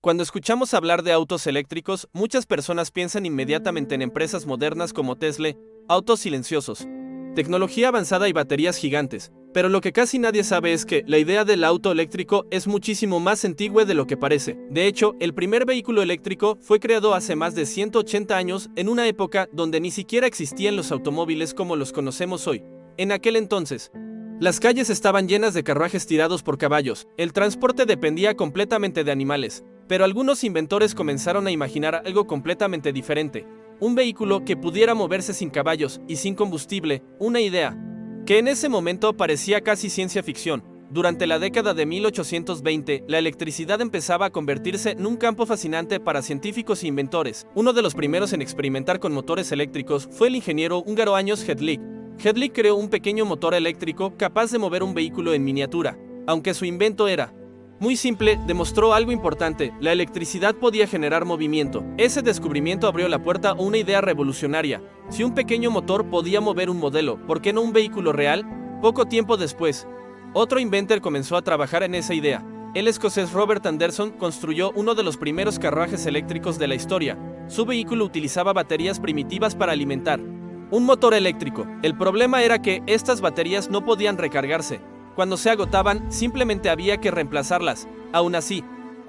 Cuando escuchamos hablar de autos eléctricos, muchas personas piensan inmediatamente en empresas modernas como Tesla, autos silenciosos, tecnología avanzada y baterías gigantes. Pero lo que casi nadie sabe es que la idea del auto eléctrico es muchísimo más antigua de lo que parece. De hecho, el primer vehículo eléctrico fue creado hace más de 180 años en una época donde ni siquiera existían los automóviles como los conocemos hoy. En aquel entonces, las calles estaban llenas de carruajes tirados por caballos, el transporte dependía completamente de animales, pero algunos inventores comenzaron a imaginar algo completamente diferente, un vehículo que pudiera moverse sin caballos y sin combustible, una idea que en ese momento parecía casi ciencia ficción. Durante la década de 1820, la electricidad empezaba a convertirse en un campo fascinante para científicos e inventores. Uno de los primeros en experimentar con motores eléctricos fue el ingeniero húngaro Amos Hedley. Hedley creó un pequeño motor eléctrico capaz de mover un vehículo en miniatura. Aunque su invento era muy simple, demostró algo importante: la electricidad podía generar movimiento. Ese descubrimiento abrió la puerta a una idea revolucionaria. Si un pequeño motor podía mover un modelo, ¿por qué no un vehículo real? Poco tiempo después, otro inventor comenzó a trabajar en esa idea. El escocés Robert Anderson construyó uno de los primeros carruajes eléctricos de la historia. Su vehículo utilizaba baterías primitivas para alimentar un motor eléctrico. El problema era que estas baterías no podían recargarse. Cuando se agotaban, simplemente había que reemplazarlas. Aún así,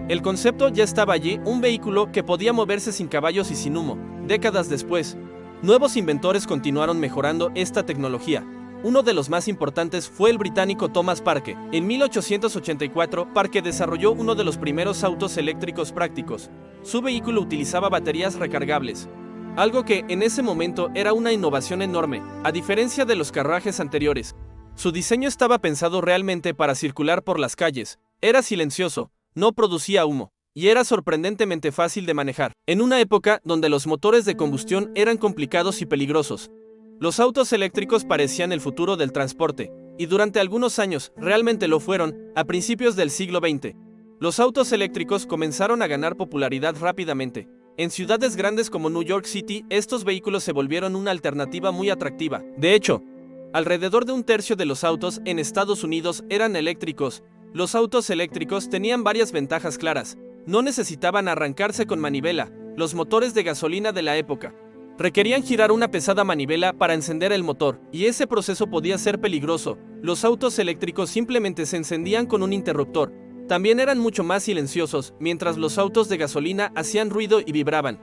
el concepto ya estaba allí, un vehículo que podía moverse sin caballos y sin humo. Décadas después, nuevos inventores continuaron mejorando esta tecnología. Uno de los más importantes fue el británico Thomas Parke. En 1884, Parke desarrolló uno de los primeros autos eléctricos prácticos. Su vehículo utilizaba baterías recargables, algo que en ese momento era una innovación enorme. A diferencia de los carruajes anteriores, su diseño estaba pensado realmente para circular por las calles. Era silencioso, no producía humo, y era sorprendentemente fácil de manejar. En una época donde los motores de combustión eran complicados y peligrosos, los autos eléctricos parecían el futuro del transporte, y durante algunos años realmente lo fueron. A principios del siglo XX, los autos eléctricos comenzaron a ganar popularidad rápidamente. En ciudades grandes como New York City, estos vehículos se volvieron una alternativa muy atractiva. De hecho, alrededor de un tercio de los autos en Estados Unidos eran eléctricos. Los autos eléctricos tenían varias ventajas claras. No necesitaban arrancarse con manivela. Los motores de gasolina de la época requerían girar una pesada manivela para encender el motor, y ese proceso podía ser peligroso. Los autos eléctricos simplemente se encendían con un interruptor. También eran mucho más silenciosos, mientras los autos de gasolina hacían ruido y vibraban.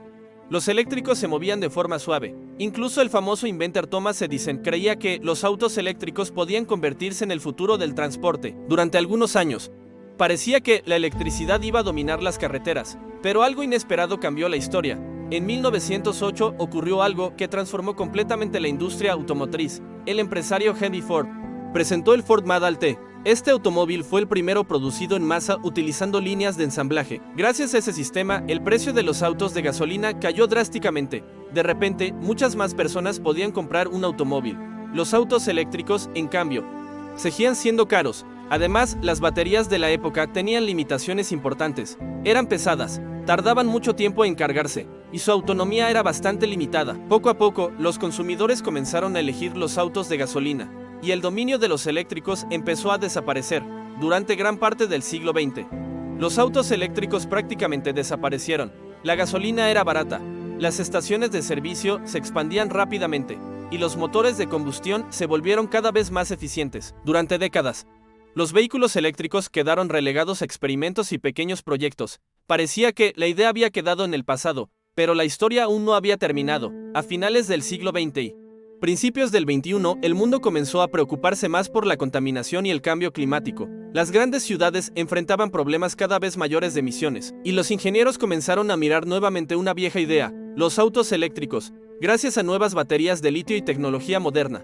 Los eléctricos se movían de forma suave. Incluso el famoso inventor Thomas Edison creía que los autos eléctricos podían convertirse en el futuro del transporte. Durante algunos años, parecía que la electricidad iba a dominar las carreteras, pero algo inesperado cambió la historia. En 1908 ocurrió algo que transformó completamente la industria automotriz. El empresario Henry Ford presentó el Ford Model T. Este automóvil fue el primero producido en masa utilizando líneas de ensamblaje. Gracias a ese sistema, el precio de los autos de gasolina cayó drásticamente. De repente, muchas más personas podían comprar un automóvil. Los autos eléctricos, en cambio, seguían siendo caros. Además, las baterías de la época tenían limitaciones importantes. Eran pesadas, tardaban mucho tiempo en cargarse, y su autonomía era bastante limitada. Poco a poco, los consumidores comenzaron a elegir los autos de gasolina, y el dominio de los eléctricos empezó a desaparecer. Durante gran parte del siglo XX, los autos eléctricos prácticamente desaparecieron. La gasolina era barata, las estaciones de servicio se expandían rápidamente, y los motores de combustión se volvieron cada vez más eficientes. Durante décadas, los vehículos eléctricos quedaron relegados a experimentos y pequeños proyectos. Parecía que la idea había quedado en el pasado, pero la historia aún no había terminado. A finales del siglo XX y principios del XXI, el mundo comenzó a preocuparse más por la contaminación y el cambio climático. Las grandes ciudades enfrentaban problemas cada vez mayores de emisiones, y los ingenieros comenzaron a mirar nuevamente una vieja idea: los autos eléctricos. Gracias a nuevas baterías de litio y tecnología moderna,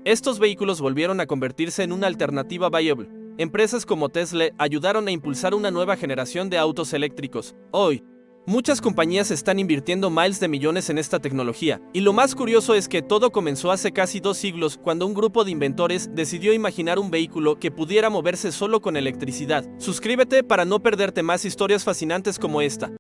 estos vehículos volvieron a convertirse en una alternativa viable. Empresas como Tesla ayudaron a impulsar una nueva generación de autos eléctricos. Hoy, muchas compañías están invirtiendo miles de millones en esta tecnología, y lo más curioso es que todo comenzó hace casi 2 siglos, cuando un grupo de inventores decidió imaginar un vehículo que pudiera moverse solo con electricidad. Suscríbete para no perderte más historias fascinantes como esta.